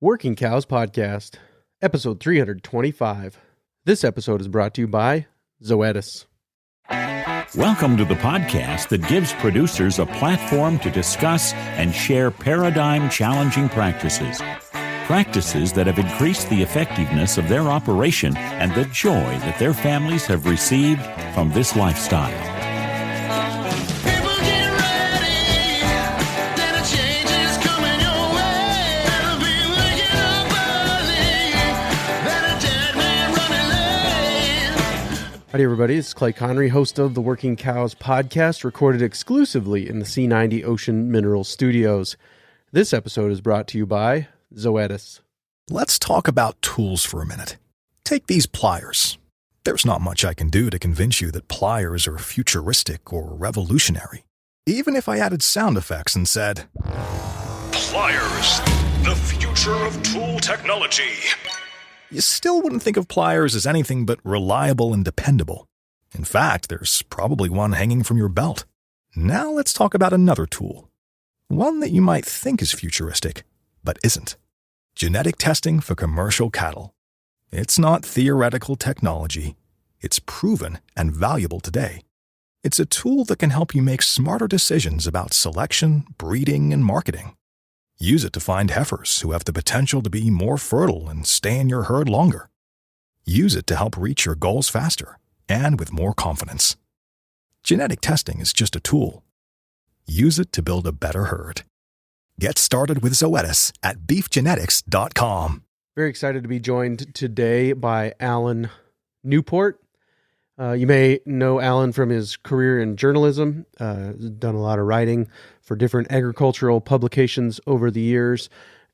Working Cows Podcast, episode 325. This episode is brought to you by Zoetis. Welcome to the podcast that gives producers a platform to discuss and share paradigm-challenging practices. Practices that have increased the effectiveness of their operation and the joy that their families have received from this lifestyle. Howdy, everybody. It's Clay Connery, host of the Working Cows Podcast, recorded exclusively in the C90 Ocean Minerals Studios. This episode is brought to you by Zoetis. Let's talk about tools for a minute. Take these pliers. There's not much I can do to convince you that pliers are futuristic or revolutionary. Even if I added sound effects and said, Pliers, the future of tool technology. You still wouldn't think of pliers as anything but reliable and dependable. In fact, there's probably one hanging from your belt. Now let's talk about another tool. One that you might think is futuristic, but isn't. Genetic testing for commercial cattle. It's not theoretical technology. It's proven and valuable today. It's a tool that can help you make smarter decisions about selection, breeding, and marketing. Use it to find heifers who have the potential to be more fertile and stay in your herd longer. Use it to help reach your goals faster and with more confidence. Genetic testing is just a tool. Use it to build a better herd. Get started with Zoetis at beefgenetics.com. Very excited to be joined today by Alan Newport. You may know Alan from his career in journalism. He's done a lot of writing for different agricultural publications over the years,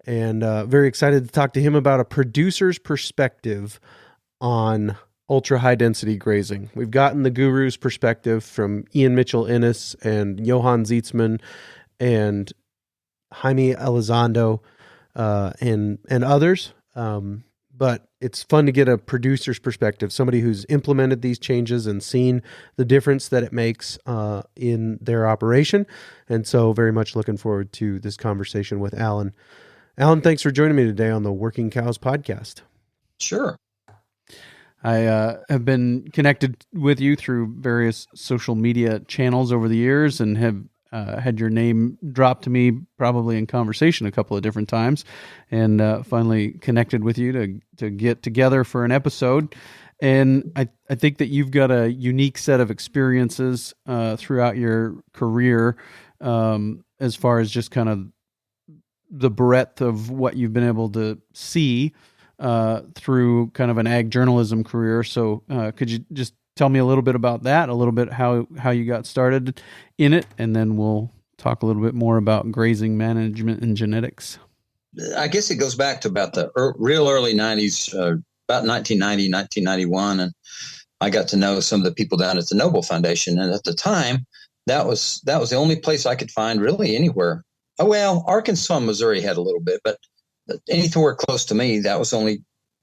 and very excited to talk to him about a producer's perspective on ultra-high-density grazing. We've gotten the guru's perspective from Ian Mitchell-Innes and Johan Zietzman and Jaime Elizondo and others. But it's fun to get a producer's perspective, somebody who's implemented these changes and seen the difference that it makes in their operation. And so very much looking forward to this conversation with Alan. Alan, thanks for joining me today on the Working Cows Podcast. Sure. I have been connected with you through various social media channels over the years and have had your name dropped to me probably in conversation a couple of different times, and finally connected with you to get together for an episode. And I think that you've got a unique set of experiences throughout your career as far as just kind of the breadth of what you've been able to see through kind of an ag journalism career. So could you just tell me a little bit about that, a little bit how you got started in it, and then we'll talk a little bit more about grazing management and genetics. I guess it goes back to about the real early 90s, about 1990, 1991, and I got to know some of the people down at the Noble Foundation. And at the time, that was the only place I could find really anywhere. Oh, well, Arkansas and Missouri had a little bit, but anywhere close to me, that was the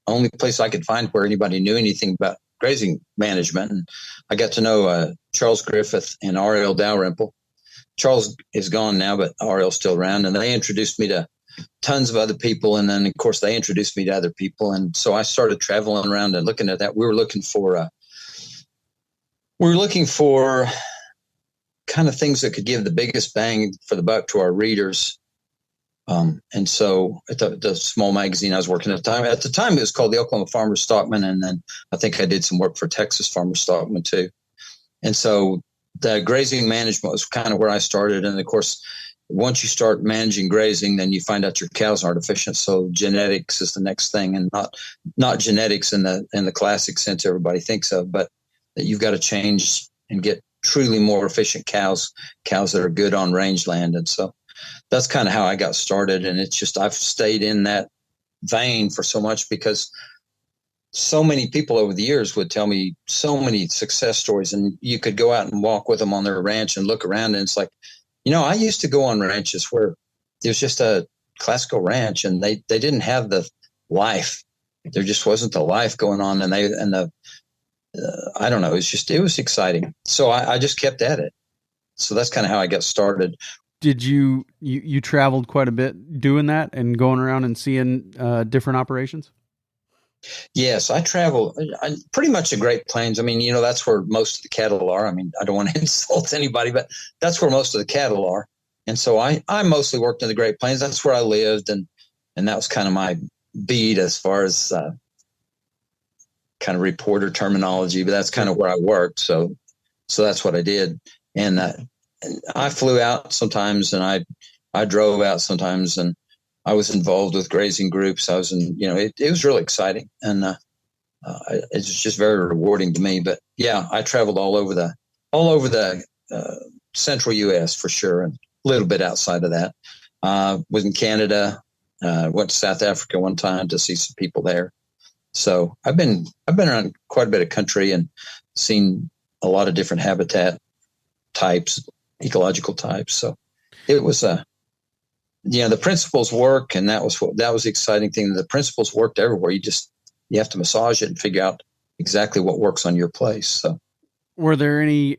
only place I could find where anybody knew anything about grazing management. And I got to know Charles Griffith and Ariel Dalrymple. Charles is gone now, but Ariel's still around, and they introduced me to tons of other people. And then, of course, they introduced me to other people. And so I started traveling around and looking at that. We were looking for kind of things that could give the biggest bang for the buck to our readers. And so at the small magazine I was working at the time, it was called the Oklahoma Farmer Stockman. And then I think I did some work for Texas Farmer Stockman too. And so the grazing management was kind of where I started. And of course, once you start managing grazing, then you find out your cows aren't efficient. So genetics is the next thing, and not genetics in the classic sense everybody thinks of, but that you've got to change and get truly more efficient cows that are good on rangeland. And so that's kind of how I got started. And it's just, I've stayed in that vein for so much because so many people over the years would tell me so many success stories, and you could go out and walk with them on their ranch and look around. And it's like, I used to go on ranches where it was just a classical ranch and they didn't have the life. There just wasn't the life going on. And I don't know, it was exciting. So I just kept at it. So that's kind of how I got started. you traveled quite a bit doing that and going around and seeing different operations? Yes, I travel pretty much the Great Plains. I mean, that's where most of the cattle are. I mean, I don't want to insult anybody, but that's where most of the cattle are. And so I mostly worked in the Great Plains. That's where I lived. And that was kind of my beat as far as kind of reporter terminology, but that's kind of where I worked. So that's what I did. And I flew out sometimes, and I drove out sometimes, and I was involved with grazing groups. I was in, it was really exciting, and it's just very rewarding to me. But yeah, I traveled all over the central U.S. for sure, and a little bit outside of that. Was in Canada. Went to South Africa one time to see some people there. So I've been around quite a bit of country and seen a lot of different habitat types, ecological types. So it was the principles work, and that was the exciting thing. The principles worked everywhere. You have to massage it and figure out exactly what works on your place. So, were there any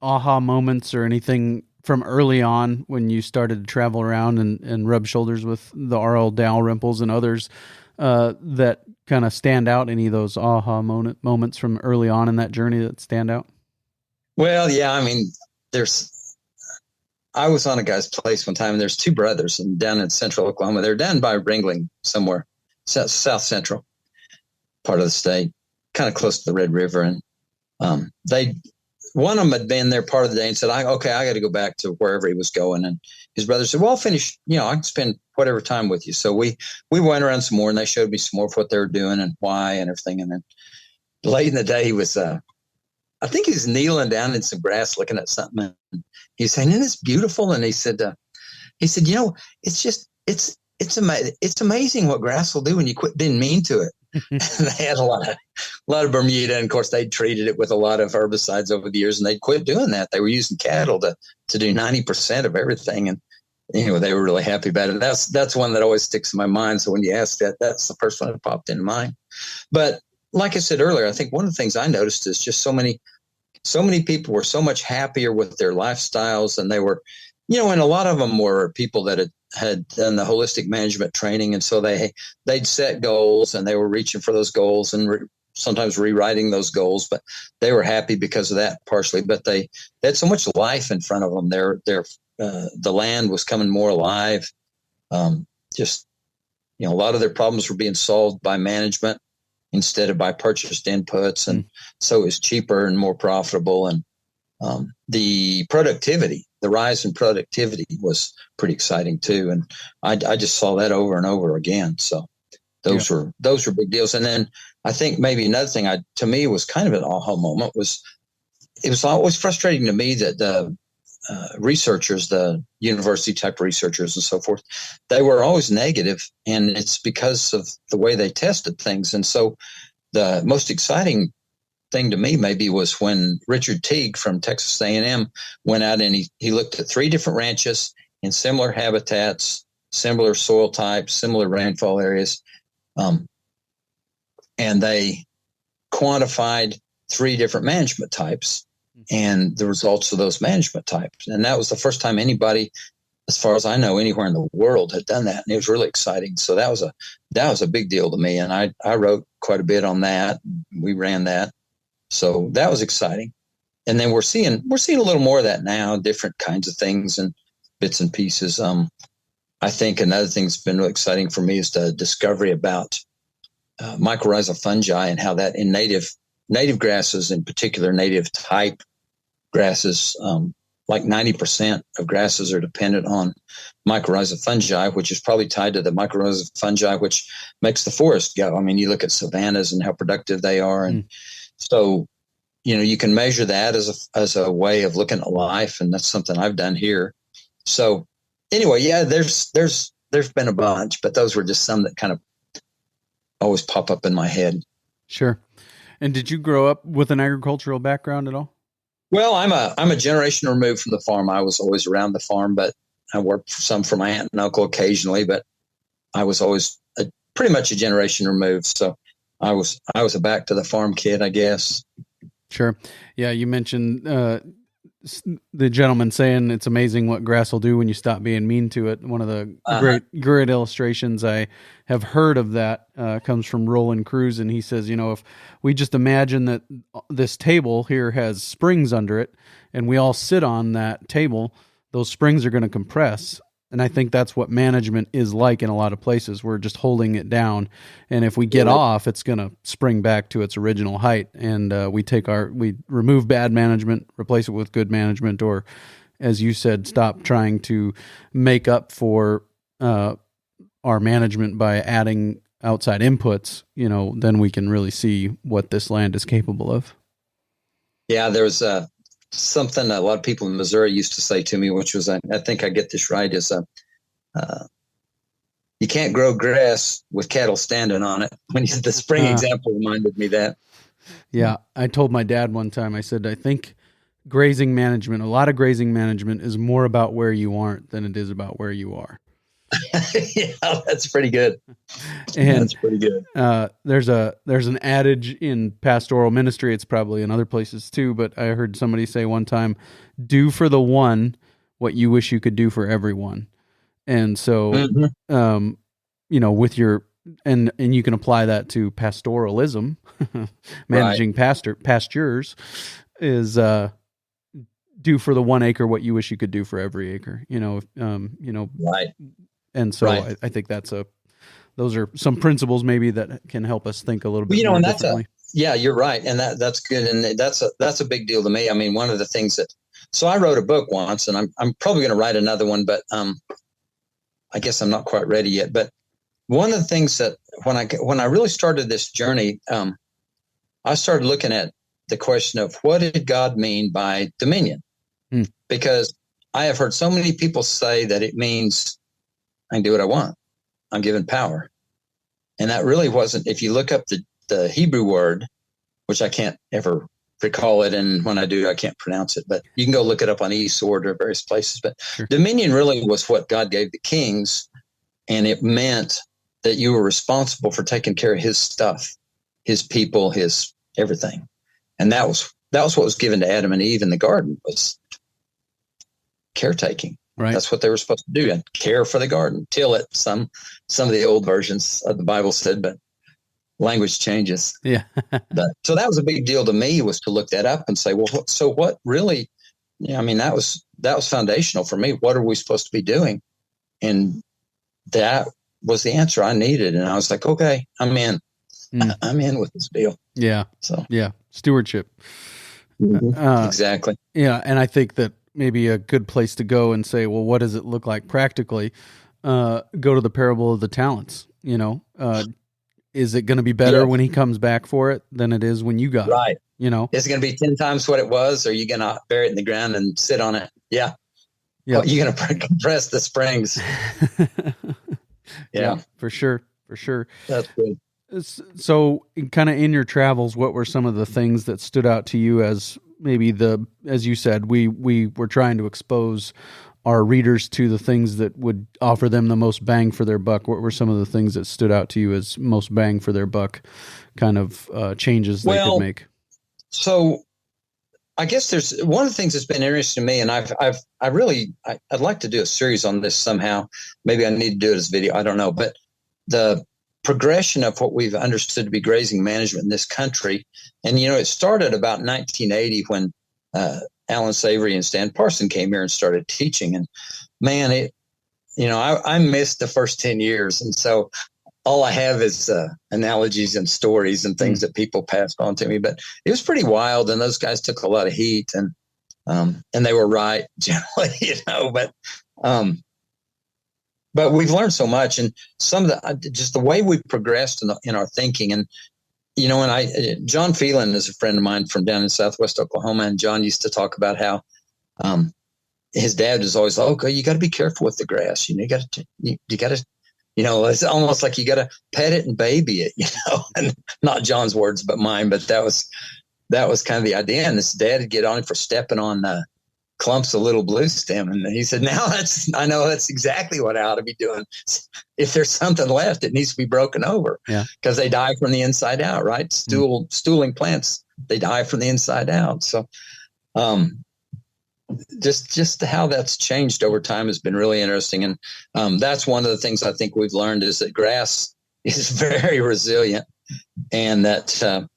aha moments or anything from early on when you started to travel around and rub shoulders with the R.L. Dalrymples and others that kind of stand out? Any of those aha moments from early on in that journey that stand out? Well, yeah, I mean, I was on a guy's place one time, and there's two brothers down in central Oklahoma. They're down by Ringling somewhere, south central part of the state, kind of close to the Red River. And one of them had been there part of the day and said, I got to go back to wherever he was going. And his brother said, well, I'll finish, I can spend whatever time with you. So we went around some more, and they showed me some more of what they were doing and why and everything. And then late in the day, he was, I think he was kneeling down in some grass looking at something. And he was saying, isn't this beautiful? And he said, it's amazing what grass will do when you quit being mean to it. And they had a lot of Bermuda, and of course they treated it with a lot of herbicides over the years, and they quit doing that. They were using cattle to do 90% of everything, and they were really happy about it. That's one that always sticks in my mind. So when you ask that, that's the first one that popped in mind. But like I said earlier, I think one of the things I noticed is just so many people were so much happier with their lifestyles, and they were, and a lot of them were people that had done the holistic management training. And so they'd set goals, and they were reaching for those goals and sometimes rewriting those goals, but they were happy because of that partially, but they had so much life in front of them. The land was coming more alive. A lot of their problems were being solved by management instead of by purchased inputs. And so it was cheaper and more profitable. And the rise in productivity was pretty exciting too. And I just saw that over and over again. So those were big deals. And then I think maybe another thing to me was kind of an aha moment was, it was always frustrating to me that the researchers, the university type researchers and so forth, they were always negative, and it's because of the way they tested things. And so the most exciting thing to me maybe was when Richard Teague from Texas A&M went out and he looked at 3 different ranches in similar habitats, similar soil types, similar rainfall areas, and they quantified 3 different management types and the results of those management types. And that was the first time anybody, as far as I know, anywhere in the world had done that. And it was really exciting. So that was a big deal to me. And I wrote quite a bit on that. We ran that. So that was exciting. And then we're seeing a little more of that now, different kinds of things and bits and pieces. I think another thing that's been really exciting for me is the discovery about mycorrhizal fungi and how that in native grasses, in particular native type grasses, like 90% of grasses are dependent on mycorrhizal fungi, which is probably tied to the mycorrhizal fungi, which makes the forest go. I mean, you look at savannas and how productive they are. And so, you can measure that as a way of looking at life. And that's something I've done here. So anyway, yeah, there's been a bunch, but those were just some that kind of always pop up in my head. Sure. And did you grow up with an agricultural background at all? Well, I'm a generation removed from the farm. I was always around the farm, but I worked some for my aunt and uncle occasionally, but I was always pretty much a generation removed. So I was a back to the farm kid, I guess. Sure. Yeah. You mentioned, the gentleman saying it's amazing what grass will do when you stop being mean to it. One of the great illustrations I have heard of that comes from Roland Cruz, and he says, if we just imagine that this table here has springs under it, and we all sit on that table, those springs are going to compress. And I think that's what management is like in a lot of places. We're just holding it down, and if we get off, it's going to spring back to its original height. And we remove bad management, replace it with good management, or, as you said, stop trying to make up for our management by adding outside inputs. Then we can really see what this land is capable of. Yeah, there's something a lot of people in Missouri used to say to me, which was, I think I get this right, is you can't grow grass with cattle standing on it. The spring example reminded me that. Yeah, I told my dad one time, I said, I think grazing management, a lot of grazing management is more about where you aren't than it is about where you are. Yeah, that's pretty good. And that's pretty good. There's an adage in pastoral ministry. It's probably in other places too, but I heard somebody say one time, "Do for the one what you wish you could do for everyone." And so, with your and you can apply that to pastoralism, managing pastures is do for the 1 acre what you wish you could do for every acre. Right. And so I think those are some principles maybe that can help us think a little bit more differently. Yeah, you're right. And that's good. And that's a big deal to me. I mean, one of the things so I wrote a book once, and I'm probably going to write another one, but I guess I'm not quite ready yet. But one of the things that when I really started this journey, I started looking at the question of what did God mean by dominion? Because I have heard so many people say that it means I can do what I want. I'm given power. And that really wasn't, if you look up the Hebrew word, which I can't ever recall it, and when I do, I can't pronounce it, but you can go look it up on eSword or various places. But dominion really was what God gave the kings, and it meant that you were responsible for taking care of his stuff, his people, his everything. And that was what was given to Adam and Eve in the garden, was caretaking. Right. That's what they were supposed to do, and care for the garden, till it. Some of the old versions of the Bible said, but language changes. Yeah. So that was a big deal to me, was to look that up and say, well, so what really? Yeah, I mean, that was foundational for me. What are we supposed to be doing? And that was the answer I needed. And I was like, okay, I'm in. I'm in with this deal. Yeah. So yeah, stewardship. Exactly. Yeah, and I think that maybe a good place to go and say, well, what does it look like practically? Go to the parable of the talents. Is it going to be better when he comes back for it than it is when you got it? Is it going to be 10 times what it was, or are you going to bury it in the ground and sit on it? Yeah. Well, you're going to compress the springs. Yeah, for sure. That's good. So kind of in your travels, what were some of the things that stood out to you as maybe as you said, we were trying to expose our readers to the things that would offer them the most bang for their buck? What were some of the things that stood out to you as most bang for their buck kind of changes they could make? So I guess there's one of the things that's been interesting to me, and I'd like to do a series on this somehow. Maybe I need to do it as video. I don't know. But the progression of what we've understood to be grazing management in this country. And, it started about 1980 when Alan Savory and Stan Parson came here and started teaching. And man, I missed the first 10 years. And so all I have is analogies and stories and things that people passed on to me. But it was pretty wild. And those guys took a lot of heat, and they were right generally, but we've learned so much, and some of just the way we've progressed in our thinking. And, John Phelan is a friend of mine from down in Southwest Oklahoma. And John used to talk about how his dad was always like, okay, you got to be careful with the grass. You got to, it's almost like you got to pet it and baby it, and not John's words, but mine. But that was kind of the idea. And his dad would get on him for stepping on clumps of little blue stem. And he said, I know that's exactly what I ought to be doing. If there's something left, it needs to be broken over, because they die from the inside out, right? Stooling plants, they die from the inside out. So, just how that's changed over time has been really interesting. And that's one of the things I think we've learned is that grass is very resilient, and that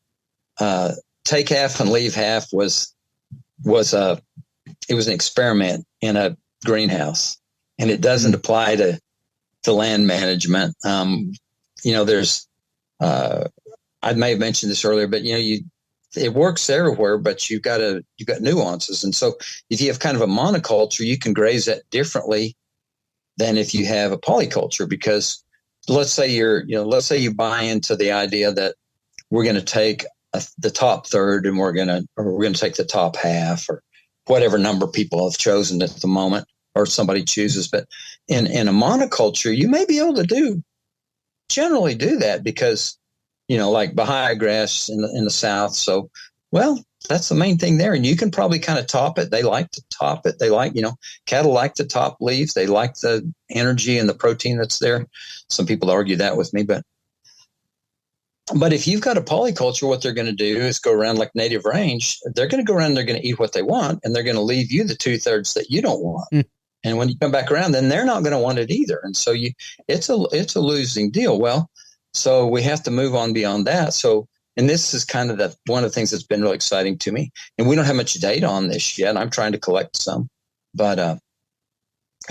take half and leave half was an experiment in a greenhouse, and it doesn't apply to land management. There's I may have mentioned this earlier, but it works everywhere, but you've got nuances. And so if you have kind of a monoculture, you can graze that differently than if you have a polyculture, because let's say you buy into the idea that we're going to take the top third and we're going to take the top half, or whatever number people have chosen at the moment, or somebody chooses. But in a monoculture, you may be able to generally do that because, like Bahia grass in the South. So, well, that's the main thing there. And you can probably kind of top it. They like to top it. They like, cattle like to top leaves. They like the energy and the protein that's there. Some people argue that with me, but if you've got a polyculture, what they're going to do is go around like native range. They're going to go around, they're going to eat what they want, and they're going to leave you the 2/3 that you don't want. Mm. And when you come back around, then they're not going to want it either. And so it's a losing deal. Well, so we have to move on beyond that. So, and this is kind of one of the things that's been really exciting to me. And we don't have much data on this yet. I'm trying to collect some, but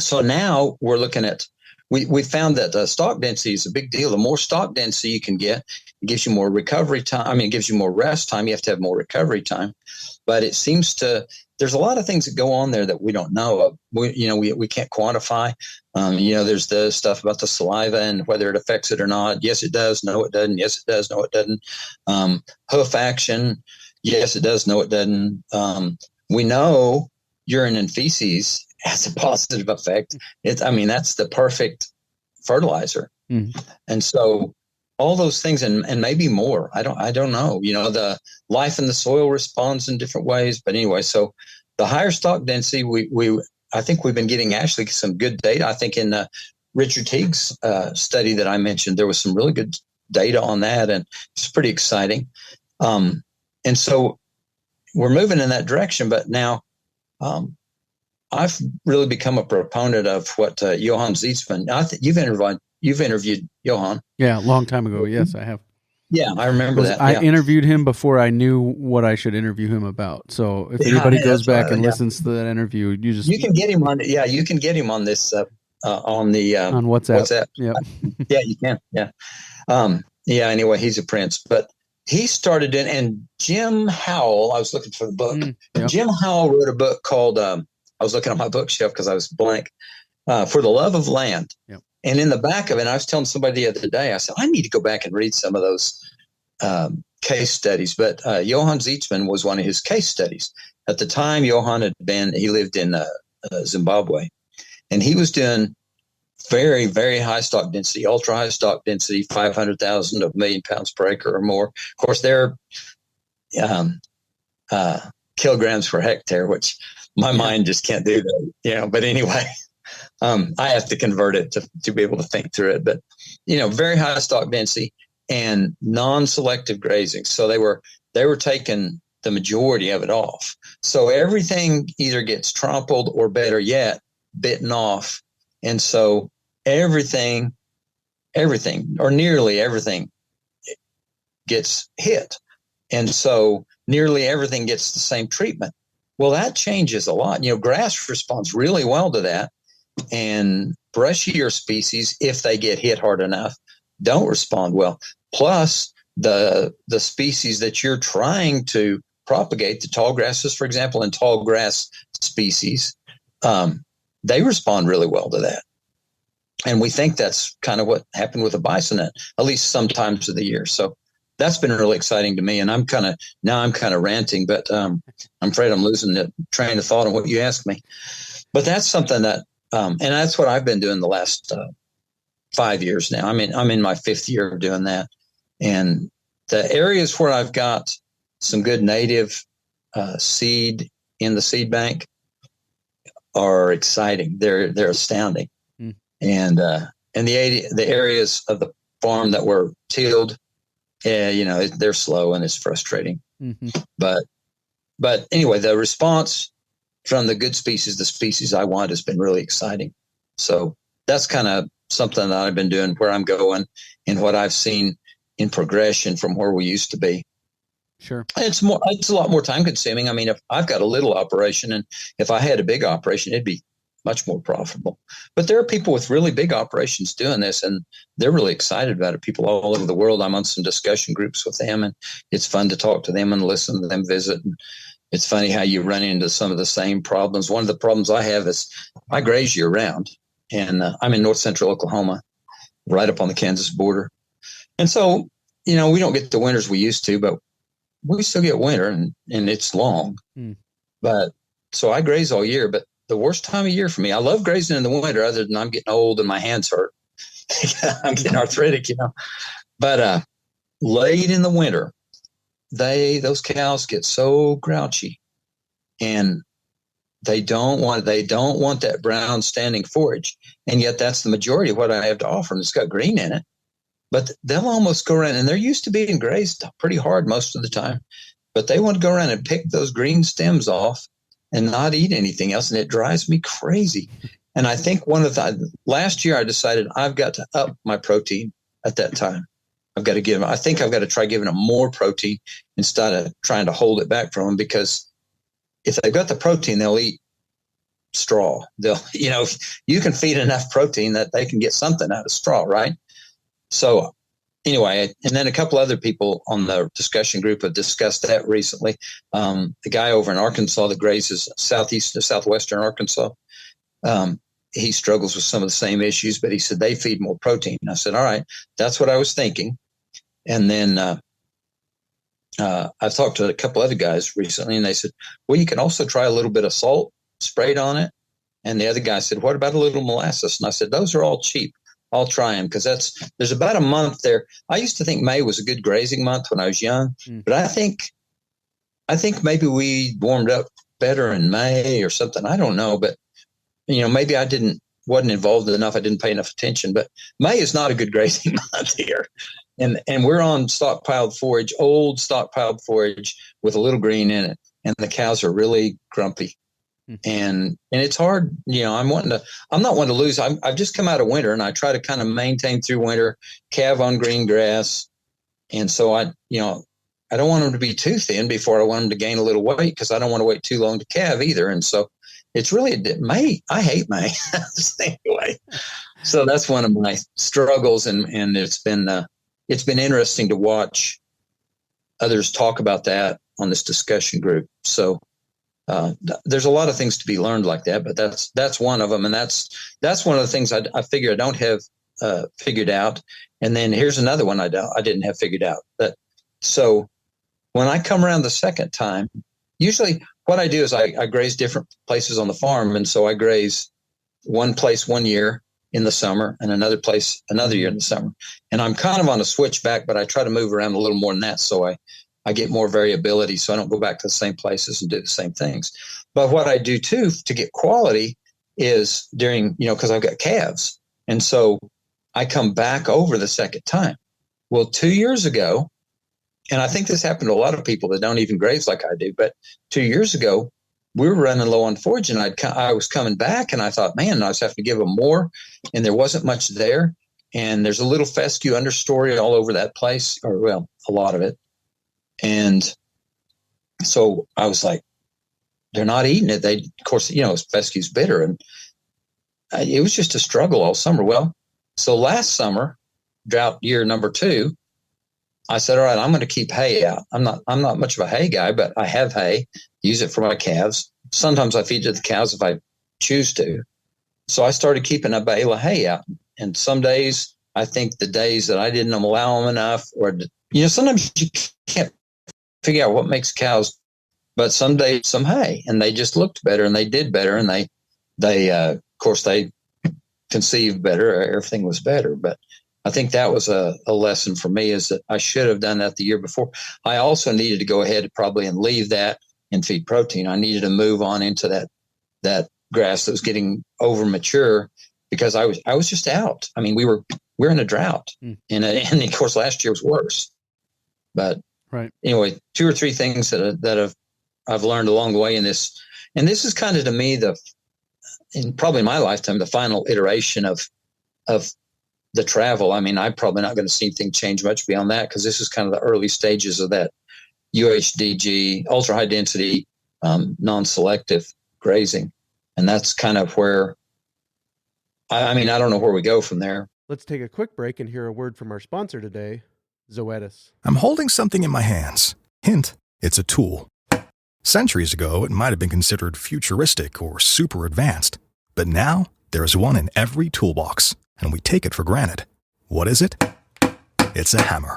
so now we're looking at, we found that stock density is a big deal. The more stock density you can get, it gives you more recovery time. It gives you more rest time. You have to have more recovery time. But it seems there's a lot of things that go on there that we don't know. We can't quantify. There's the stuff about the saliva and whether it affects it or not. Yes, it does. No, it doesn't. Yes, it does. No, it doesn't. Hoof action. Yes, it does. No, it doesn't. We know urine and feces has a positive effect. That's the perfect fertilizer. Mm-hmm. And so all those things and maybe more. I don't know. The life in the soil responds in different ways. But anyway, so the higher stock density, I think we've been getting actually some good data. I think in Richard Teague's study that I mentioned, there was some really good data on that, and it's pretty exciting. And so we're moving in that direction. But now I've really become a proponent of what Johann Zietsman. I think you've interviewed Johann. Yeah, a long time ago. Yes, I have. Yeah, I remember that. I interviewed him before I knew what I should interview him about. So if anybody goes back and listens to that interview, you can get him on. Yeah, you can get him on this on WhatsApp. Yeah, yeah, you can. Yeah, Anyway, he's a prince, but he started and Jim Howell. I was looking for the book. Yep. Jim Howell wrote a book called. I was looking at my bookshelf because I was blank. For the Love of Land. Yep. And in the back of it, I was telling somebody the other day, I said, I need to go back and read some of those case studies. But Johann Zietsman was one of his case studies. At the time, Johann he lived in Zimbabwe, and he was doing very, very high stock density, ultra high stock density, 500,000 of 1 million pounds per acre or more. Of course, they're kilograms per hectare, which my mind just can't do that. But anyway. I have to convert it to be able to think through it, but very high stock density and non-selective grazing. So they were taking the majority of it off. So everything either gets trampled or, better yet, bitten off. And so everything or nearly everything gets hit. And so nearly everything gets the same treatment. Well, that changes a lot. Grass responds really well to that. And brushier species, if they get hit hard enough, don't respond well. Plus, the species that you're trying to propagate, the tall grasses, for example, and tall grass species, they respond really well to that. And we think that's kind of what happened with the bison at least some times of the year. So that's been really exciting to me. And I'm kind of ranting, but I'm afraid I'm losing the train of thought on what you asked me. But that's something that. And that's what I've been doing the last 5 years now. I'm in my 5th year of doing that. And the areas where I've got some good native seed in the seed bank are exciting. They're astounding. Mm. And the areas of the farm that were tilled, they're slow and it's frustrating. Mm-hmm. But anyway, the response from the good species, the species I want, has been really exciting. So that's kind of something that I've been doing, where I'm going and what I've seen in progression from where we used to be. Sure. It's a lot more time consuming. I mean, if I've got a little operation, and if I had a big operation, it'd be much more profitable. But there are people with really big operations doing this, and they're really excited about it. People all over the world. I'm on some discussion groups with them, and it's fun to talk to them and listen to them visit. And it's funny how you run into some of the same problems. One of the problems I have is I graze year round, and I'm in north central Oklahoma, right up on the Kansas border. And so, we don't get the winters we used to, but we still get winter, and it's long. But so I graze all year, but the worst time of year for me, I love grazing in the winter, other than I'm getting old and my hands hurt. I'm getting arthritic, But late in the winter, those cows get so grouchy, and they don't want that brown standing forage. And yet that's the majority of what I have to offer them. It's got green in it. But they'll almost go around, and they're used to being grazed pretty hard most of the time, but they want to go around and pick those green stems off and not eat anything else. And it drives me crazy. And I think last year I decided I've got to up my protein at that time. I've got to try giving them more protein instead of trying to hold it back from them, because if they've got the protein, they'll eat straw. You can feed enough protein that they can get something out of straw, right? So anyway, and then a couple other people on the discussion group have discussed that recently. The guy over in Arkansas that grazes southwestern Arkansas, he struggles with some of the same issues, but he said they feed more protein. And I said, all right, that's what I was thinking. And then I've talked to a couple other guys recently, and they said, well, you can also try a little bit of salt sprayed on it. And the other guy said, what about a little molasses? And I said, those are all cheap. I'll try them, because there's about a month there. I used to think May was a good grazing month when I was young, but I think maybe we warmed up better in May or something. I don't know, but maybe I wasn't involved enough. I didn't pay enough attention. But May is not a good grazing month here, and we're on old stockpiled forage with a little green in it, and the cows are really grumpy. And it's hard, I'm not one to lose. I've just come out of winter, and I try to kind of maintain through winter, calve on green grass. And so I don't want them to be too thin before I want them to gain a little weight, because I don't want to wait too long to calve either. And so it's really May. I hate May anyway. So that's one of my struggles. And it's been interesting to watch others talk about that on this discussion group. So, there's a lot of things to be learned like that, but that's one of them. And that's one of the things I figure I don't have figured out. And then here's another one I didn't have figured out. So when I come around the second time, usually what I do is I graze different places on the farm. And so I graze one place 1 year in the summer and another place another year in the summer. And I'm kind of on a switchback, but I try to move around a little more than that, so I get more variability, so I don't go back to the same places and do the same things. But what I do too to get quality is during, because I've got calves. And so I come back over the second time. Well, 2 years ago, and I think this happened to a lot of people that don't even graze like I do, but 2 years ago, we were running low on forage, and I was coming back, and I thought, man, I was having to give them more, and there wasn't much there. And there's a little fescue understory all over that place, or well, a lot of it. And so I was like, they're not eating it. Of course, fescue's bitter, and it was just a struggle all summer. Well, so last summer, drought year number 2, I said, all right, I'm going to keep hay out. I'm not much of a hay guy, but I have hay, use it for my calves. Sometimes I feed it to the cows if I choose to. So I started keeping a bale of hay out. And some days, I think the days that I didn't allow them enough, or, sometimes you can't figure out what makes cows, but some days some hay, and they just looked better, and they did better, and they of course they conceived better. Everything was better. But I think that was a lesson for me, is that I should have done that the year before. I also needed to go ahead probably and leave that and feed protein. I needed to move on into that grass that was getting over mature, because I was just out. I mean, we're in a drought, and of course last year was worse. But right. Anyway, 2 or 3 things that I've learned along the way in this And this is kind of, to me, in probably my lifetime, the final iteration of the travel. I mean, I'm probably not going to see anything change much beyond that, because this is kind of the early stages of that UHDG, ultra high density, non-selective grazing. And that's kind of where, I mean, I don't know where we go from there. Let's take a quick break and hear a word from our sponsor today, Zoetis. I'm holding something in my hands. Hint, it's a tool. Centuries ago, it might have been considered futuristic or super advanced. But now, there's one in every toolbox, and we take it for granted. What is it? It's a hammer.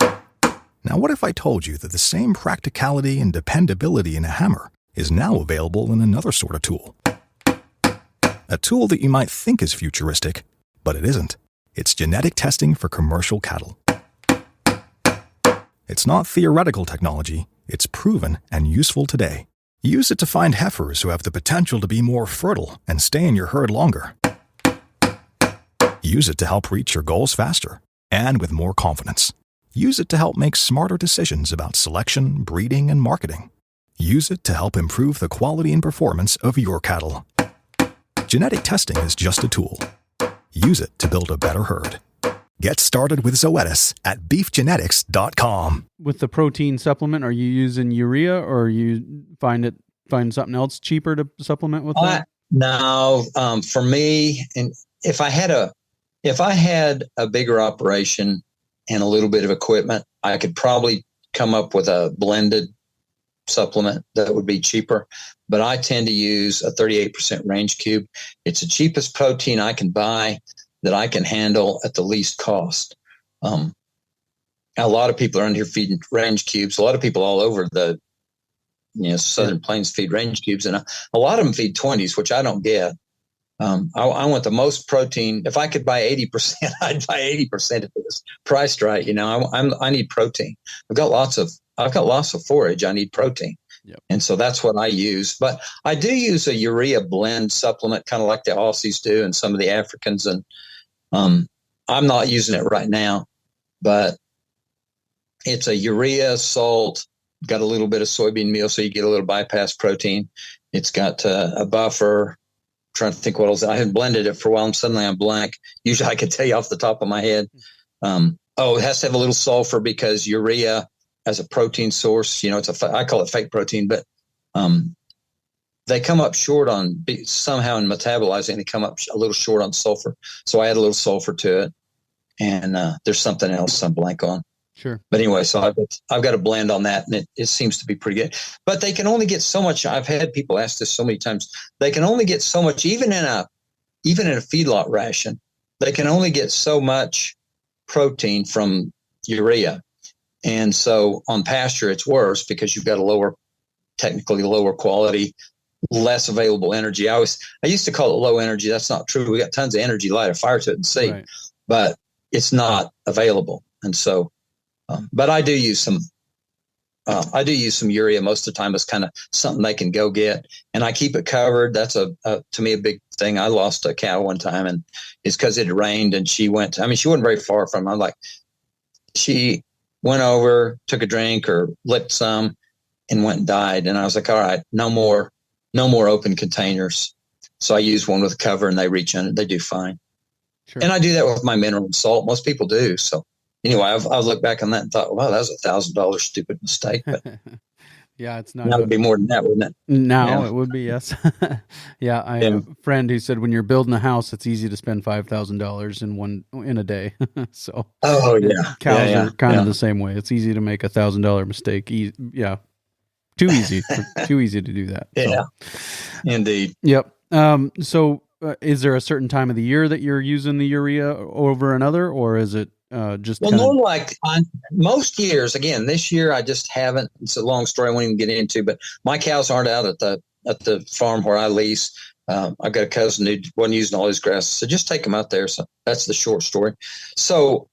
Now, what if I told you that the same practicality and dependability in a hammer is now available in another sort of tool? A tool that you might think is futuristic, but it isn't. It's genetic testing for commercial cattle. It's not theoretical technology. It's proven and useful today. Use it to find heifers who have the potential to be more fertile and stay in your herd longer. Use it to help reach your goals faster and with more confidence. Use it to help make smarter decisions about selection, breeding, and marketing. Use it to help improve the quality and performance of your cattle. Genetic testing is just a tool. Use it to build a better herd. Get started with Zoetis at beefgenetics.com. With the protein supplement, are you using urea, or you find something else cheaper to supplement with that? No, for me, and if I had a bigger operation and a little bit of equipment, I could probably come up with a blended supplement that would be cheaper. But I tend to use a 38% range cube. It's the cheapest protein I can buy that I can handle at the least cost. A lot of people are on here feeding range cubes. A lot of people all over the Southern Plains feed range cubes, and a lot of them feed 20s, which I don't get. I want the most protein. If I could buy 80%, I'd buy 80% if it was priced right. I need protein. I've got lots of forage. I need protein. Yep. And so that's what I use. But I do use a urea blend supplement, kind of like the Aussies do and some of the Africans. And I'm not using it right now, but it's a urea, salt, got a little bit of soybean meal, so you get a little bypass protein. It's got a buffer. I'm trying to think what else. I hadn't blended it for a while, and suddenly I'm blank. Usually I could tell you off the top of my head. It has to have a little sulfur, because urea as a protein source, I call it fake protein, but they come up short on somehow in metabolizing. They come up a little short on sulfur, so I add a little sulfur to it. And there's something else I'm blank on. Sure. But anyway, so I've got a blend on that, and it seems to be pretty good. But they can only get so much. I've had people ask this so many times. They can only get so much, even in a feedlot ration. They can only get so much protein from urea. And so on pasture, it's worse, because you've got technically lower quality, less available energy. I used to call it low energy. That's not true. We got tons of energy, light a fire to it and see, right. But it's not available. And so, but I do use some urea most of the time. It's kind of something they can go get, and I keep it covered. That's to me a big thing. I lost a cow one time, and it's because it had rained, and she wasn't very far from me. She went over, took a drink or licked some, and went and died. And I was like, all right, no more open containers. So I use one with a cover, and they reach in it. They do fine. Sure. And I do that with my mineral salt. Most people do. So anyway, I've looked back on that and thought, wow, that was $1,000 stupid mistake. But yeah, it's not. That would be more than that, wouldn't it? No, It would be, yes. Yeah, I have a friend who said when you're building a house, it's easy to spend $5,000 in a day. So cows are kind of the same way. It's easy to make $1,000 mistake. Too easy to do that. Yeah, indeed. Yep. So is there a certain time of the year that you're using the urea over another, or is it just? Well, more like on most years. Again, this year I just haven't. It's a long story I won't even get into. But my cows aren't out at the farm where I lease. I've got a cousin who wasn't using all his grass, so just take them out there. So that's the short story. So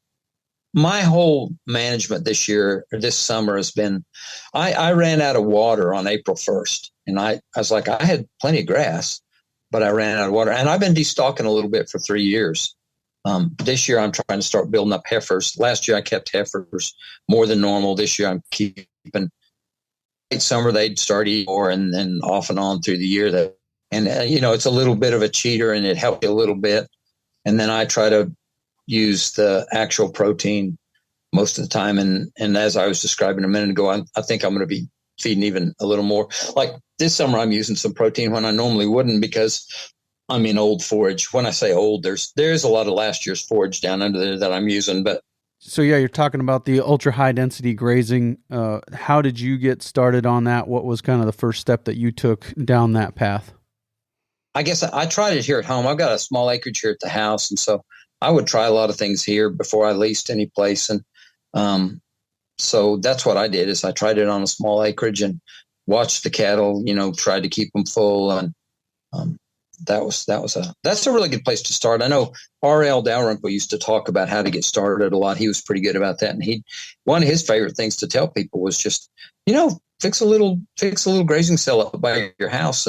my whole management this summer has been, I ran out of water on April 1st, and I was like, I had plenty of grass, but I ran out of water, and I've been destalking a little bit for 3 years. This year I'm trying to start building up heifers. Last year I kept heifers more than normal. This year I'm keeping. Late summer they'd start eating more, and then off and on through the year And, it's a little bit of a cheater and it helped you a little bit. And then I try to use the actual protein most of the time. And as I was describing a minute ago, I think I'm going to be feeding even a little more. Like this summer, I'm using some protein when I normally wouldn't because I'm in old forage. When I say old, there's a lot of last year's forage down under there that I'm using. But so yeah, you're talking about the ultra high density grazing. How did you get started on that? What was kind of the first step that you took down that path? I guess I tried it here at home. I've got a small acreage here at the house, and so I would try a lot of things here before I leased any place. And so that's what I did is I tried it on a small acreage and watched the cattle, tried to keep them full. And that's a really good place to start. I know R.L. Dalrymple used to talk about how to get started a lot. He was pretty good about that. And one of his favorite things to tell people was just, fix a little grazing cell up by your house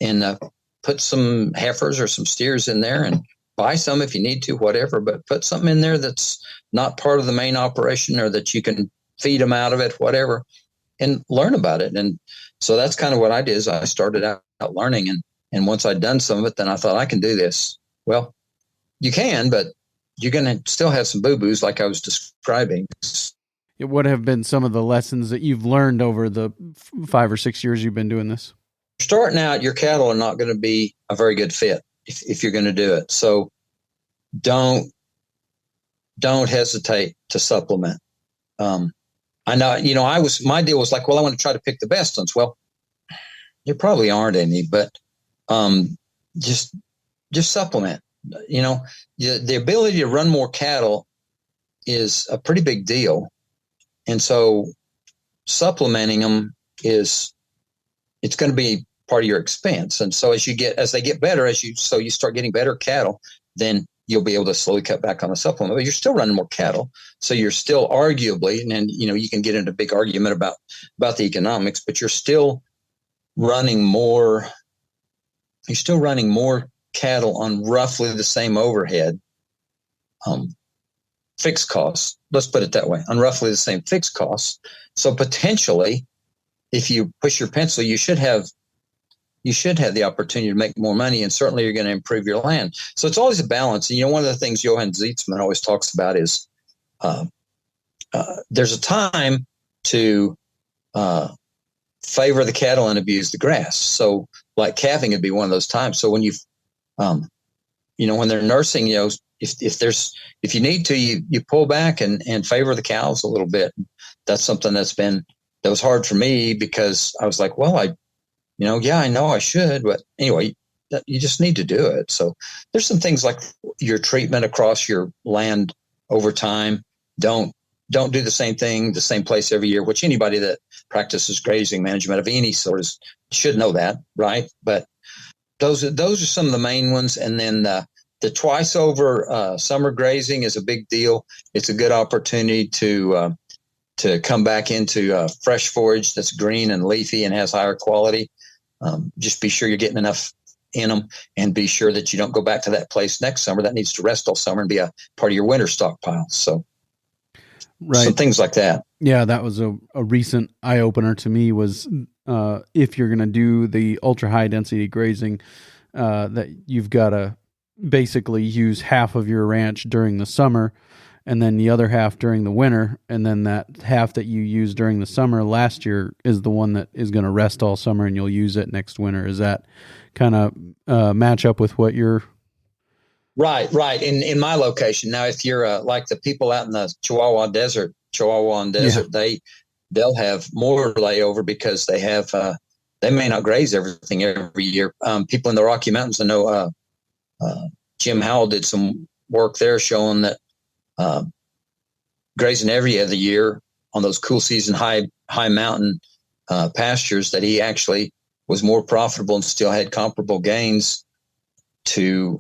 and put some heifers or some steers in there and buy some if you need to, whatever, but put something in there that's not part of the main operation or that you can feed them out of it, whatever, and learn about it. And so that's kind of what I did is I started out learning. And once I'd done some of it, then I thought I can do this. Well, you can, but you're going to still have some boo-boos like I was describing. What have been some of the lessons that you've learned over the 5 or 6 years you've been doing this? Starting out, your cattle are not going to be a very good fit if you're going to do it. So don't hesitate to supplement. I know, my deal was like, well, I want to try to pick the best ones. Well, there probably aren't any, but just supplement. The ability to run more cattle is a pretty big deal. And so supplementing them it's going to be part of your expense. And so as they get better, you start getting better cattle, then you'll be able to slowly cut back on the supplement, but you're still running more cattle. So you're still arguably, and you can get into a big argument about the economics, but you're still running more cattle on roughly the same overhead, fixed costs. Let's put it that way, on roughly the same fixed costs. So potentially, if you push your pencil, you should have the opportunity to make more money, and certainly you're going to improve your land. So it's always a balance. And one of the things Johann Zeitzman always talks about is there's a time to favor the cattle and abuse the grass. So like calving would be one of those times. So when when they're nursing, if you need to, you pull back and favor the cows a little bit. That's something that was hard for me because I was like, well, I know I should, but anyway, you just need to do it. So there's some things like your treatment across your land over time. Don't do the same thing, the same place every year, which anybody that practices grazing management of any sort should know that, right? But those are some of the main ones. And then the twice over summer grazing is a big deal. It's a good opportunity to come back into fresh forage that's green and leafy and has higher quality. Just be sure you're getting enough in them, and be sure that you don't go back to that place next summer that needs to rest all summer and be a part of your winter stockpile. So, right. Some things like that. Yeah, that was a recent eye opener to me. Was if you're going to do the ultra high density grazing, that you've got to basically use half of your ranch during the summer, and then the other half during the winter, and then that half that you use during the summer last year is the one that is going to rest all summer, and you'll use it next winter. Is that kind of match up with what you're? Right. In my location now, if you're like the people out in the Chihuahua Desert, they'll have more layover because they have they may not graze everything every year. People in the Rocky Mountains, I know Jim Howell did some work there showing that grazing every other year on those cool season high mountain pastures, that he actually was more profitable and still had comparable gains to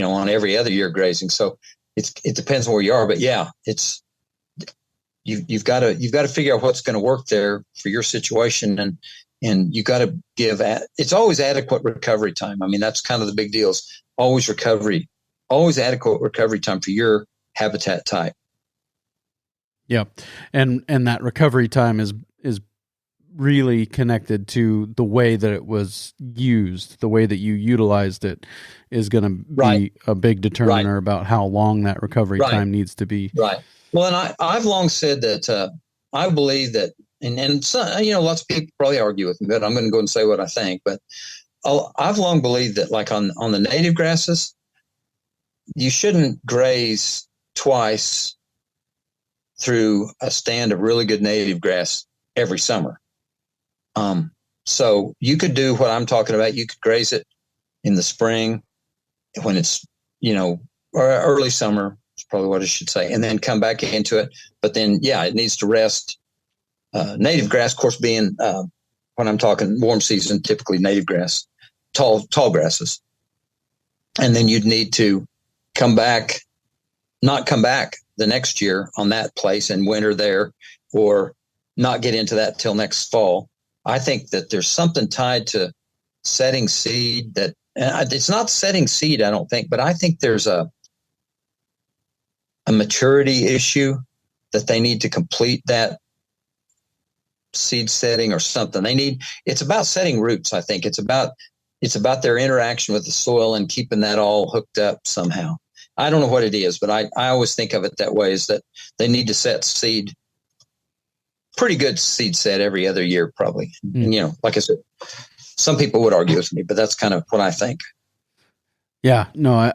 on every other year grazing. So it depends on where you are, but yeah, it's you've got to figure out what's going to work there for your situation, and you got to give it's always adequate recovery time. I mean, that's kind of the big deal. Is always adequate recovery time for your habitat type. Yeah. And that recovery time is really connected to the way that it was used. The way that you utilized it is going to be Right. a big determiner Right. about how long that recovery Right. time needs to be. Right. Well, and I've long said that I believe that, and some, lots of people probably argue with me, but I'm going to go and say what I think. But I've long believed that, like on the native grasses, you shouldn't graze twice through a stand of really good native grass every summer. So you could do what I'm talking about. You could graze it in the spring when it's, or early summer is probably what I should say, and then come back into it. But then, it needs to rest. Native grass, of course, being when I'm talking warm season, typically native grass, tall grasses. And then you'd need to not come back the next year on that place and winter there, or not get into that till next fall. I think that there's something tied to setting seed that it's not setting seed, I don't think, but I think there's a maturity issue that they need to complete that seed setting or something. It's about setting roots. I think it's about their interaction with the soil and keeping that all hooked up somehow. I don't know what it is, but I always think of it that way, is that they need to set seed, pretty good seed set every other year, probably. And, like I said, some people would argue with me, but that's kind of what I think. Yeah, no, I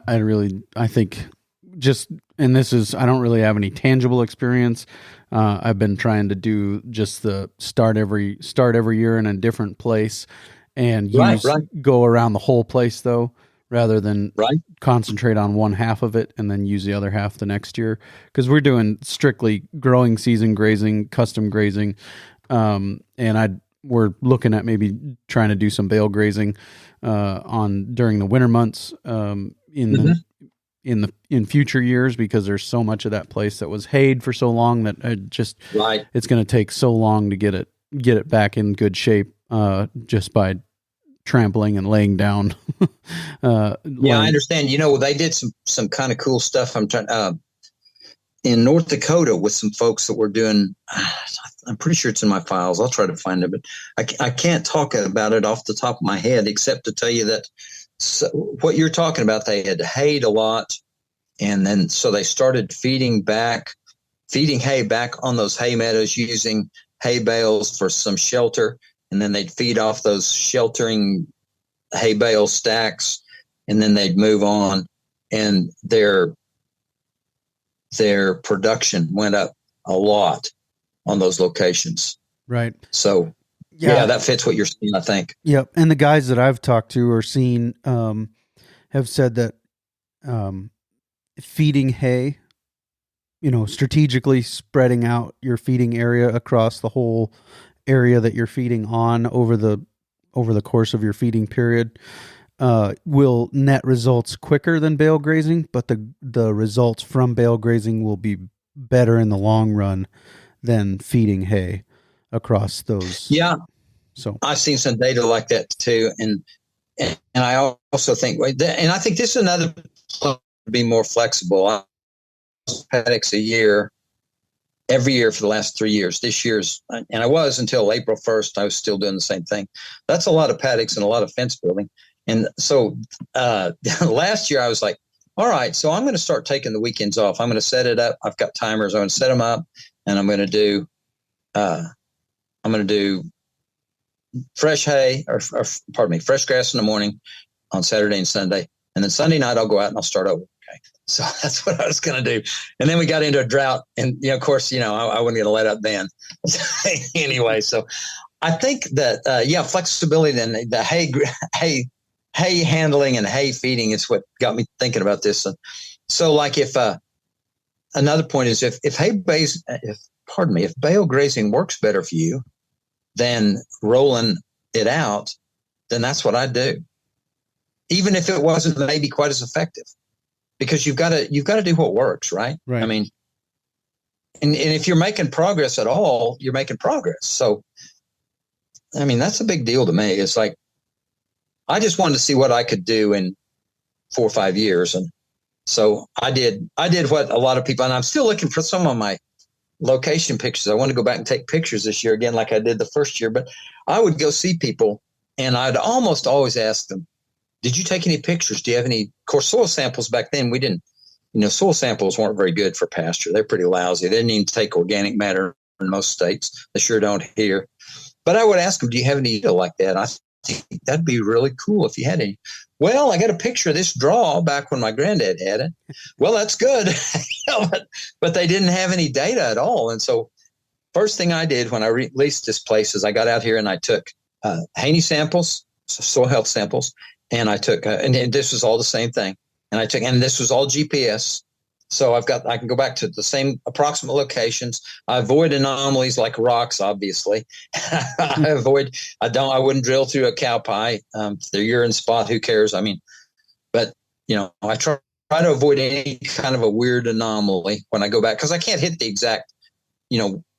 think and I don't really have any tangible experience. I've been trying to do just the start every year in a different place and go around the whole place, though, rather than concentrate on one half of it and then use the other half the next year. Because we're doing strictly growing season grazing, custom grazing, and we're looking at maybe trying to do some bale grazing during the winter months in future years, because there's so much of that place that was hayed for so long that it's going to take so long to get it back in good shape just by trampling and laying down. I understand. They did some kind of cool stuff. I'm trying in North Dakota with some folks that were doing. I'm pretty sure it's in my files. I'll try to find it, but I can't talk about it off the top of my head, except to tell you that what you're talking about, they had hayed a lot, and then so they started feeding hay back on those hay meadows using hay bales for some shelter, and then they'd feed off those sheltering hay bale stacks, and then they'd move on, and their production went up a lot on those locations. Right. So yeah, that fits what you're saying, I think. Yep. And the guys that I've talked to or seen have said that feeding hay, strategically spreading out your feeding area across the whole area that you're feeding on over the course of your feeding period will net results quicker than bale grazing, but the results from bale grazing will be better in the long run than feeding hay across those. Yeah. So I've seen some data like that too. And I also think, and I think this is another to be more flexible. I paddocks a year, every year for the last 3 years. This year's, and I was until April 1st, I was still doing the same thing. That's a lot of paddocks and a lot of fence building. And so last year I was like, all right, so I'm going to start taking the weekends off. I'm going to set it up. I've got timers. I'm going to set them up, and I'm going to do fresh hay fresh grass in the morning on Saturday and Sunday. And then Sunday night I'll go out and I'll start over. Okay. So that's what I was going to do. And then we got into a drought, and of course, I wasn't going to let up then anyway. So I think that, flexibility and the hay handling and hay feeding is what got me thinking about this. So like if another point is if bale grazing works better for you than rolling it out, then that's what I'd do. Even if it wasn't maybe quite as effective, because you've got to do what works, right? Right. I mean, and if you're making progress at all, you're making progress. So, I mean, that's a big deal to me. It's like, I just wanted to see what I could do in 4 or 5 years. And so I did what a lot of people, and I'm still looking for some of my location pictures. I want to go back and take pictures this year again, like I did the first year. But I would go see people, and I'd almost always ask them, "Did you take any pictures? Do you have any?" Of course, soil samples back then, we didn't. Soil samples weren't very good for pasture. They're pretty lousy. They didn't even take organic matter in most states. They sure don't here. But I would ask them, "Do you have any data like that?" I think that'd be really cool if you had any. Well, I got a picture of this draw back when my granddad had it. Well, that's good. but they didn't have any data at all. And so first thing I did when I released this place is I got out here and I took Haney samples, soil health samples, and I took, and this was all the same thing. And this was all GPS. So I can go back to the same approximate locations. I avoid anomalies like rocks, obviously. I wouldn't drill through a cow pie. Their urine spot, who cares? I mean, but I try to avoid any kind of a weird anomaly when I go back, because I can't hit the exact,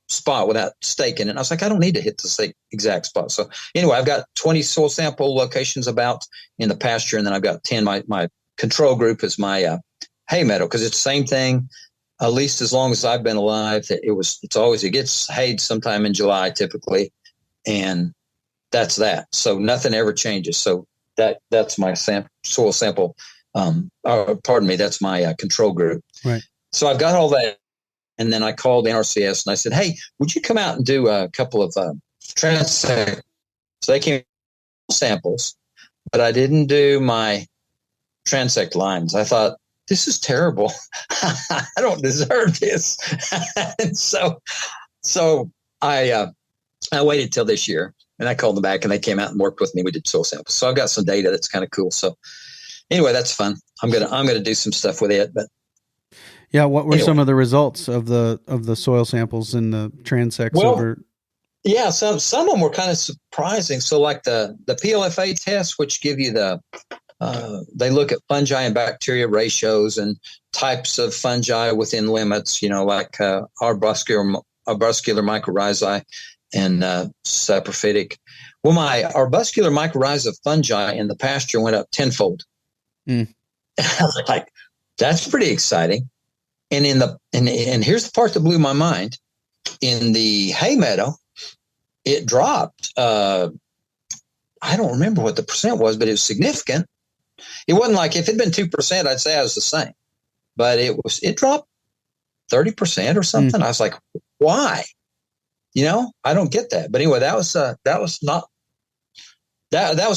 spot without staking it. And I was like, I don't need to hit the exact spot. So anyway, I've got 20 soil sample locations about in the pasture, and then I've got 10. My control group is my hay meadow, because it's the same thing. At least as long as I've been alive, it gets hayed sometime in July typically, and that's that. So nothing ever changes. So that's my soil sample. That's my control group. Right. So I've got all that, and then I called the NRCS and I said, "Hey, would you come out and do a couple of transect?" So they came samples, but I didn't do my transect lines. I thought, this is terrible. I don't deserve this. And so I waited till this year, and I called them back, and they came out and worked with me. We did soil samples. So I've got some data that's kind of cool. So anyway, that's fun. I'm gonna do some stuff with it. But yeah, what were some of the results of the soil samples in the transects over? Yeah, some of them were kind of surprising. So like the PLFA test, which give you they look at fungi and bacteria ratios and types of fungi within limits, like arbuscular mycorrhizae and saprophytic. Well, my arbuscular mycorrhiza fungi in the pasture went up tenfold. I was like, that's pretty exciting. And and here's the part that blew my mind. In the hay meadow, it dropped. I don't remember what the percent was, but it was significant. It wasn't like, if it had been 2%, I'd say I was the same, but it dropped 30% or something. I was like, why? I don't get that. But anyway, that was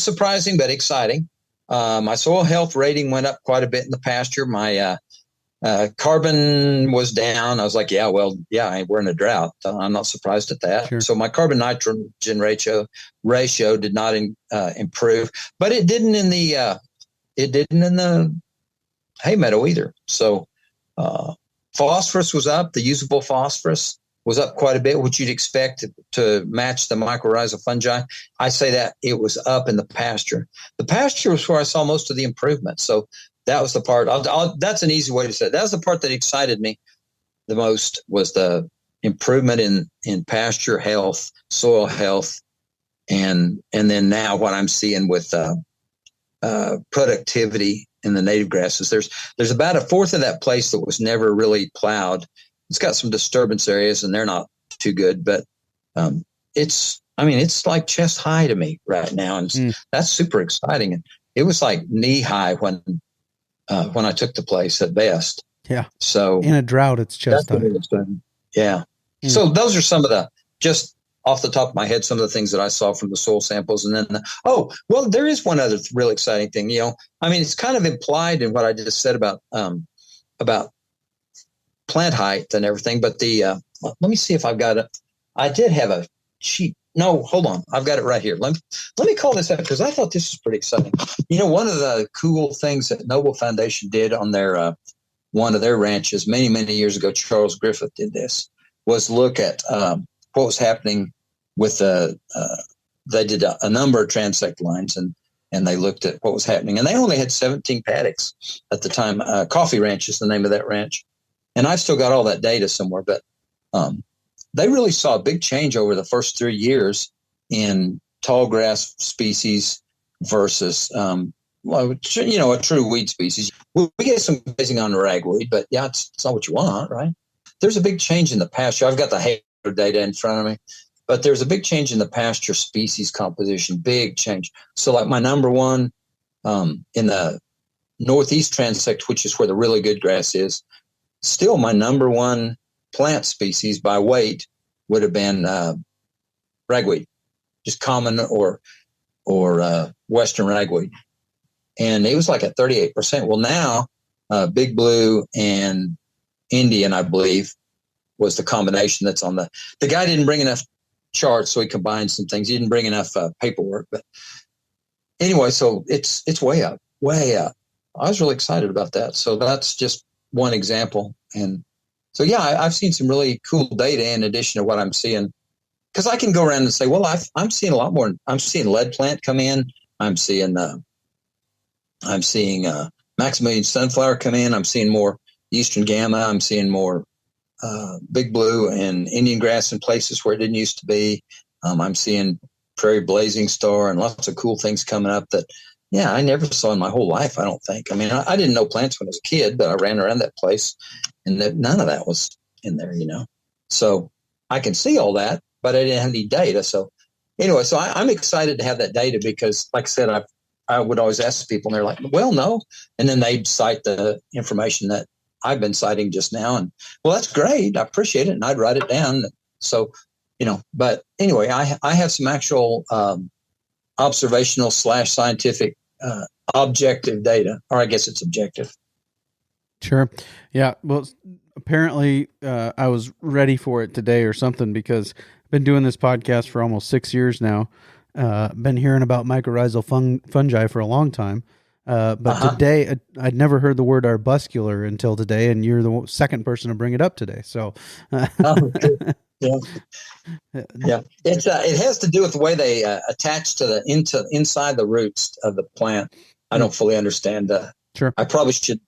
surprising, but exciting. My soil health rating went up quite a bit in the pasture. My carbon was down. I was like, we're in a drought. I'm not surprised at that. Sure. So my carbon nitrogen ratio did not improve, but it didn't in the hay meadow either. So phosphorus was up. The usable phosphorus was up quite a bit, which you'd expect to match the mycorrhiza fungi. I say that it was up in the pasture. The pasture was where I saw most of the improvement. So that was the part. That's an easy way to say it. That was the part that excited me the most, was the improvement in pasture health, soil health, and then now what I'm seeing with productivity in the native grasses. There's about a fourth of that place that was never really plowed. It's got some disturbance areas, and they're not too good, but it's like chest high to me right now, and that's super exciting. And it was like knee high when I took the place at best. Yeah. So in a drought, it's chest high. Yeah. So those are some of the, just off the top of my head, some of the things that I saw from the soil samples. And then, there is one other really exciting thing. It's kind of implied in what I just said about plant height and everything. But let me see if I've got it. I did have a sheet. No, hold on. I've got it right here. Let me call this up, because I thought this was pretty exciting. One of the cool things that Noble Foundation did on their one of their ranches many, many years ago, Charles Griffith did this, was look at what was happening with they did a number of transect lines, and they looked at what was happening. And they only had 17 paddocks at the time. Coffee Ranch is the name of that ranch. And I've still got all that data somewhere, but they really saw a big change over the first 3 years in tall grass species versus, a true weed species. We get some grazing on ragweed, but it's not what you want, right? there's a big change in the pasture. I've got the hair data in front of me, but there's a big change in the pasture species composition, big change. So like my number one in the northeast transect, which is where the really good grass is, still my number one plant species by weight would have been ragweed, just common or western ragweed. And it was like at 38%. Well, now Big Blue and Indian, I believe, was the combination that's on the guy didn't bring enough charts, so he combined some things. He didn't bring enough paperwork. But anyway, so it's way up, way up. I was really excited about that. So that's just one example. And so, yeah, I've seen some really cool data in addition to what I'm seeing. Because I can go around and say, well, I'm seeing a lot more. I'm seeing lead plant come in. I'm seeing Maximilian sunflower come in. I'm seeing more Eastern Gamma. I'm seeing more Big Blue and Indian grass in places where it didn't used to be. I'm seeing Prairie Blazing Star and lots of cool things coming up that, yeah, I never saw in my whole life, I don't think. I mean, I didn't know plants when I was a kid, but I ran around that place and none of that was in there, So I can see all that, but I didn't have any data. So anyway, so I'm excited to have that data because, like I said, I would always ask people and they're like, well, no. And then they'd cite the information that I've been citing just now. And well, that's great. I appreciate it. And I'd write it down. So, but anyway, I have some actual observational / scientific objective data, or I guess it's objective. Sure. Yeah. Well, apparently I was ready for it today or something because I've been doing this podcast for almost 6 years now. Been hearing about mycorrhizal fungi for a long time. But today I'd never heard the word arbuscular until today, and you're the second person to bring it up today. So, yeah, it has to do with the way they attach to the inside the roots of the plant. I don't fully understand. Sure, I probably should,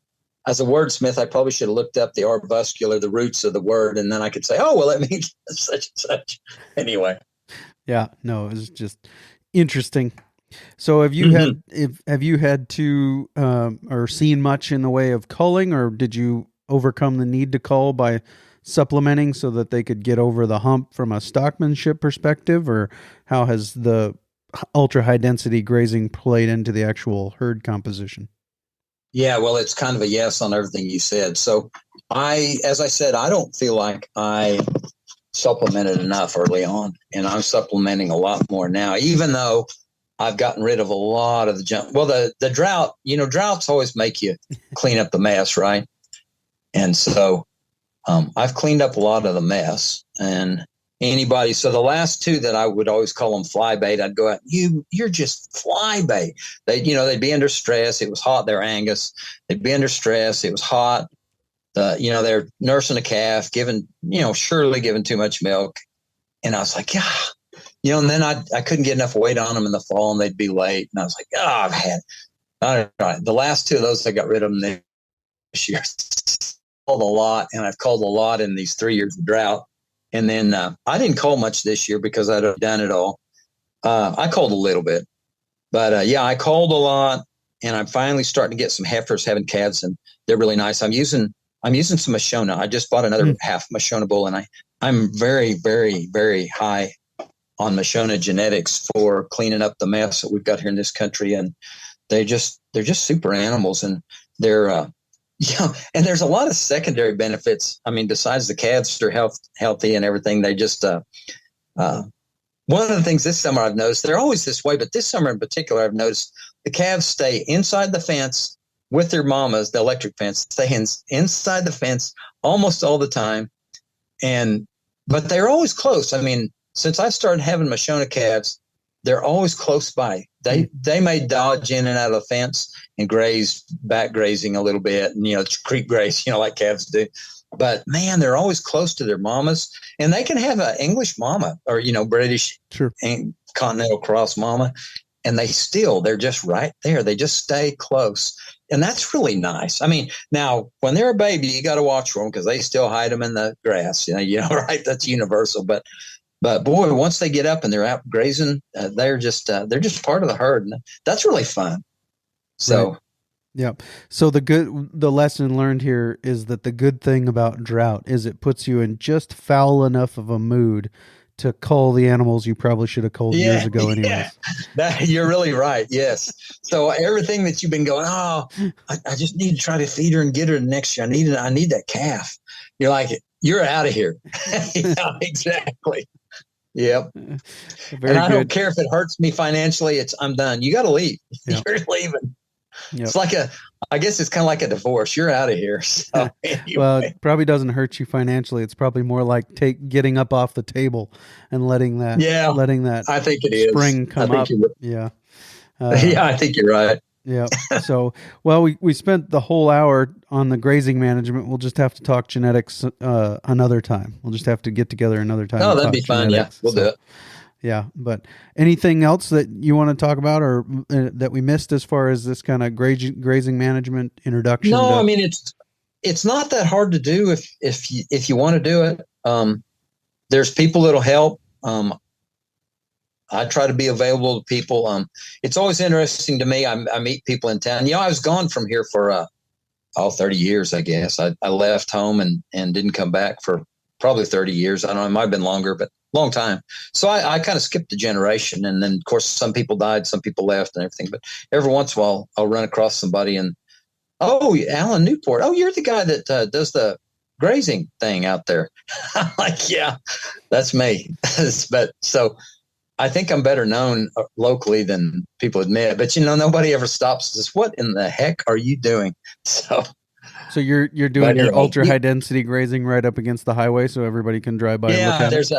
as a wordsmith, I probably should have looked up the arbuscular, the roots of the word, and then I could say, oh, well, it means such and such. Anyway. Yeah, no, it was just interesting. So have you had to or seen much in the way of culling, or did you overcome the need to cull by supplementing so that they could get over the hump from a stockmanship perspective, or how has the ultra high density grazing played into the actual herd composition? Yeah, well, it's kind of a yes on everything you said. So as I said, I don't feel like I supplemented enough early on, and I'm supplementing a lot more now, even though I've gotten rid of a lot of the junk. Well, the drought, droughts always make you clean up the mess, right? And so I've cleaned up a lot of the mess. And so the last two that I would always call them fly bait, I'd go out, you're just fly bait. They'd be under stress. It was hot. They're Angus. They'd be under stress. It was hot. They're nursing a calf, surely giving too much milk. And I was like, yeah, and then I couldn't get enough weight on them in the fall and they'd be late. And I was like, the last two of those, I got rid of them this year. Called a lot, and I've called a lot in these 3 years of drought. And then I didn't call much this year because I'd have done it all. I called a little bit, but I called a lot, and I'm finally starting to get some heifers having calves, and they're really nice. I'm using some Mashona. I just bought another half Mashona bull, and I'm very, very, very high on Mashona genetics for cleaning up the mess that we've got here in this country. And they're just super animals, and they're, and there's a lot of secondary benefits. I mean, besides the calves are healthy and everything, they just, one of the things this summer I've noticed, they're always this way, but this summer in particular, I've noticed the calves stay inside the fence with their mamas, the electric fence, stay inside the fence almost all the time. But they're always close. I mean, since I started having Mashona calves, they're always close by. They may dodge in and out of the fence and back grazing a little bit, and creep graze, like calves do. But man, they're always close to their mamas, and they can have an English mama or British and continental cross mama, and they're just right there. They just stay close, and that's really nice. I mean, now when they're a baby, you got to watch for them because they still hide them in the grass. Right? That's universal, but boy, once they get up and they're out grazing, they're just part of the herd, and that's really fun. So, Yep. So the lesson learned here is that the good thing about drought is it puts you in just foul enough of a mood to cull the animals you probably should have culled years ago anyways. You're really right. Yes. So everything that you've been going, I just need to try to feed her and get her next year. I need that calf. You're like, you're out of here. Yeah, exactly. Yep. And I don't care if it hurts me financially. I'm done. You got to leave. Yep. You're leaving. Yep. It's like I guess it's kind of like a divorce. You're out of here. So anyway. Well, it probably doesn't hurt you financially. It's probably more like getting up off the table and letting that I think it spring is. come up. Yeah. I think you're right. Yeah. So, well, we spent the whole hour on the grazing management. We'll just have to talk genetics another time. We'll just have to get together another time. Oh, that'd be fun. Yeah, we'll do it. Yeah, but anything else that you want to talk about or that we missed as far as this kind of grazing management introduction? No, I mean it's not that hard to do if you want to do it. There's people that'll help. I try to be available to people. It's always interesting to me. I meet people in town. I was gone from here for 30 years, I guess. I left home and didn't come back for probably 30 years. I don't know, it might have been longer, but long time. So I kind of skipped a generation. And then, of course, some people died, some people left and everything. But every once in a while, I'll run across somebody and, Alan Newport. Oh, you're the guy that does the grazing thing out there. I'm like, yeah, that's me. But so I think I'm better known locally than people admit. But, nobody ever stops and says, what in the heck are you doing? So you're doing your ultra high density grazing right up against the highway, so everybody can drive by. Yeah, and look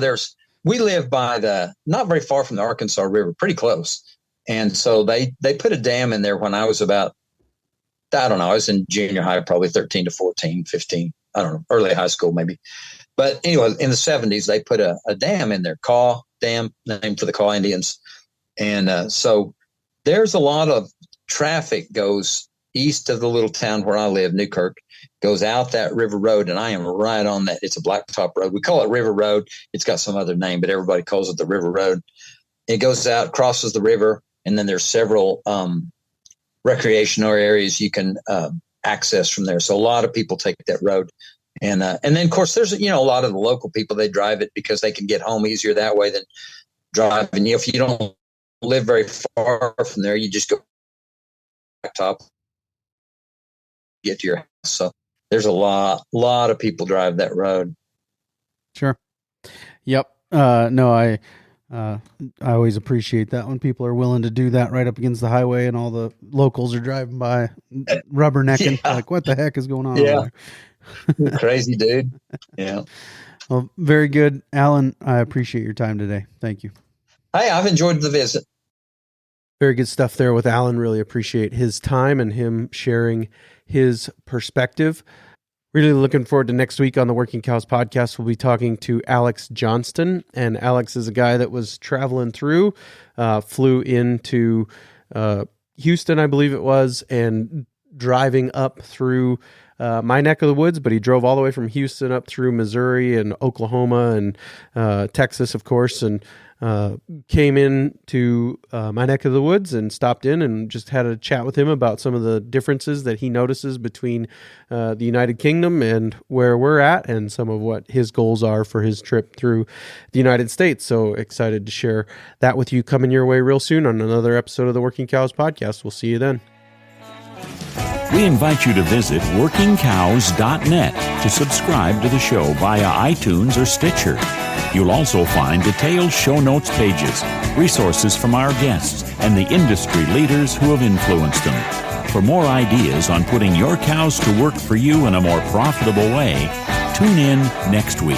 at we live by not very far from the Arkansas River, pretty close, and so they put a dam in there when I was about, I don't know, I was in junior high, probably 13 to 14, 15, I don't know, early high school maybe, but anyway, in the 70s they put a dam in there, Kaw Dam, named for the Kaw Indians, and so there's a lot of traffic goes east of the little town where I live, Newkirk, goes out that river road, and I am right on that. It's a blacktop road. We call it River Road. It's got some other name, but everybody calls it the River Road. It goes out, crosses the river, and then there's several recreational areas you can access from there. So a lot of people take that road. And then, of course, there's, a lot of the local people, they drive it because they can get home easier that way than driving. If you don't live very far from there, you just go blacktop, get to your house. So there's a lot of people drive that road. Sure. Yep. No, I always appreciate that when people are willing to do that right up against the highway and all the locals are driving by rubbernecking. Yeah. Like, what the heck is going on? Yeah. Crazy dude. Yeah. Well, very good. Alan, I appreciate your time today. Thank you. Hey, I've enjoyed the visit. Very good stuff there with Alan. Really appreciate his time and him sharing his perspective. Really looking forward to next week on the Working Cows podcast. We'll be talking to Alex Johnston, and Alex is a guy that was traveling through, flew into Houston, I believe it was, and driving up through my neck of the woods, but he drove all the way from Houston up through Missouri and Oklahoma and Texas, of course, and came in to my neck of the woods and stopped in and just had a chat with him about some of the differences that he notices between the United Kingdom and where we're at and some of what his goals are for his trip through the United States. So excited to share that with you coming your way real soon on another episode of the Working Cows podcast. We'll see you then. We invite you to visit workingcows.net to subscribe to the show via iTunes or Stitcher. You'll also find detailed show notes pages, resources from our guests, and the industry leaders who have influenced them. For more ideas on putting your cows to work for you in a more profitable way, tune in next week.